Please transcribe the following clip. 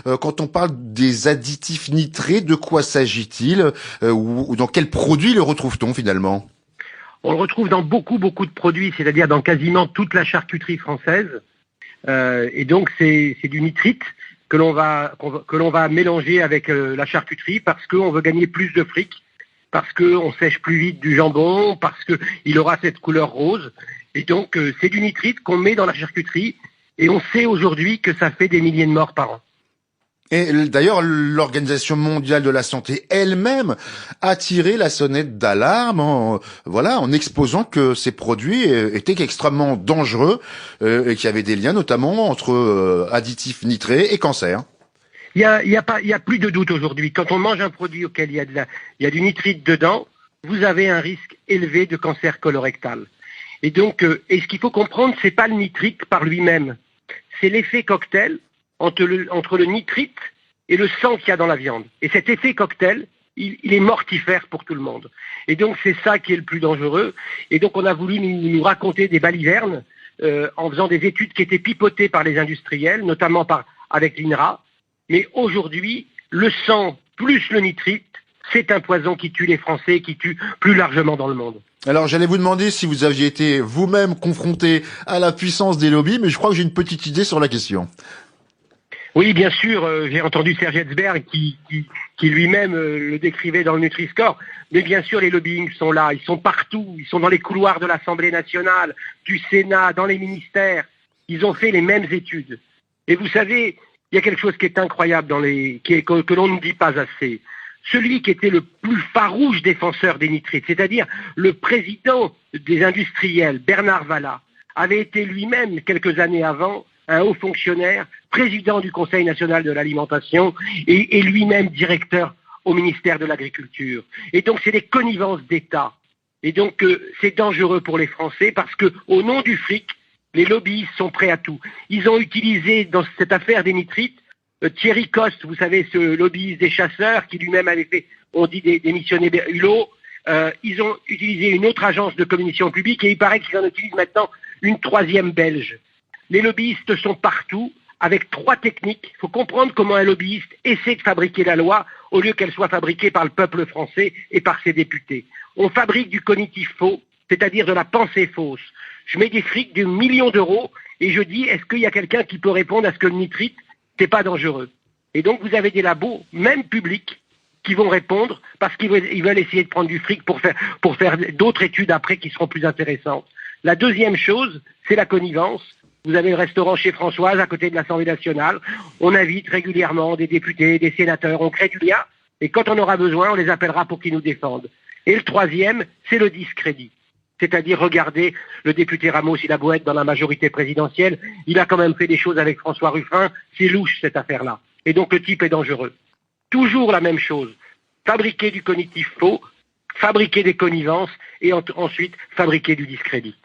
Quand on parle des additifs nitrés, de quoi s'agit-il ou dans quels produits le retrouve-t-on finalement? On le retrouve dans beaucoup de produits, c'est-à-dire dans quasiment toute la charcuterie française. Et donc c'est du nitrite que l'on va mélanger avec la charcuterie parce qu'on veut gagner plus de fric, parce qu'on sèche plus vite du jambon, parce qu'il aura cette couleur rose. Et donc c'est du nitrite qu'on met dans la charcuterie et on sait aujourd'hui que ça fait des milliers de morts par an. Et d'ailleurs, l'Organisation mondiale de la santé elle-même a tiré la sonnette d'alarme en exposant que ces produits étaient extrêmement dangereux et qu'il y avait des liens notamment entre additifs nitrés et cancer. Il y a plus de doute aujourd'hui. Quand on mange un produit auquel il y a du nitrite dedans, vous avez un risque élevé de cancer colorectal. Et donc, ce qu'il faut comprendre, c'est pas le nitrite par lui-même, c'est l'effet cocktail entre le nitrite et le sang qu'il y a dans la viande. Et cet effet cocktail, il est mortifère pour tout le monde. Et donc c'est ça qui est le plus dangereux. Et donc on a voulu nous raconter des balivernes en faisant des études qui étaient pipotées par les industriels, notamment avec l'INRA. Mais aujourd'hui, le sang plus le nitrite, c'est un poison qui tue les Français, qui tue plus largement dans le monde. Alors j'allais vous demander si vous aviez été vous-même confronté à la puissance des lobbies, mais je crois que j'ai une petite idée sur la question. Oui, bien sûr, j'ai entendu Serge Etzberg qui lui-même le décrivait dans le Nutri-Score. Mais bien sûr, les lobbying sont là, ils sont partout, ils sont dans les couloirs de l'Assemblée nationale, du Sénat, dans les ministères. Ils ont fait les mêmes études. Et vous savez, il y a quelque chose qui est incroyable que l'on ne dit pas assez. Celui qui était le plus farouche défenseur des nitrites, c'est-à-dire le président des industriels, Bernard Vallat, avait été lui-même, quelques années avant, un haut fonctionnaire, président du Conseil national de l'alimentation et lui-même directeur au ministère de l'Agriculture. Et donc c'est des connivences d'État. Et donc c'est dangereux pour les Français parce que au nom du fric, les lobbyistes sont prêts à tout. Ils ont utilisé dans cette affaire des nitrites Thierry Coste, vous savez, ce lobbyiste des chasseurs qui lui-même avait fait, on dit, démissionner Hulot. Ils ont utilisé une autre agence de communication publique et il paraît qu'ils en utilisent maintenant une troisième belge. Les lobbyistes sont partout avec trois techniques. Il faut comprendre comment un lobbyiste essaie de fabriquer la loi au lieu qu'elle soit fabriquée par le peuple français et par ses députés. On fabrique du cognitif faux, c'est-à-dire de la pensée fausse. Je mets des frics de millions d'euros et je dis, est-ce qu'il y a quelqu'un qui peut répondre à ce que le nitrite, c'est pas dangereux? Et donc vous avez des labos, même publics, qui vont répondre parce qu'ils veulent essayer de prendre du fric pour faire d'autres études après qui seront plus intéressantes. La deuxième chose, c'est la connivence. Vous avez le restaurant chez Françoise à côté de l'Assemblée nationale. On invite régulièrement des députés, des sénateurs. On crée du lien et quand on aura besoin, on les appellera pour qu'ils nous défendent. Et le troisième, c'est le discrédit. C'est-à-dire, regardez, le député Ramos, il a beau être dans la majorité présidentielle, il a quand même fait des choses avec François Ruffin. C'est louche cette affaire-là. Et donc le type est dangereux. Toujours la même chose. Fabriquer du cognitif faux, fabriquer des connivences et ensuite fabriquer du discrédit.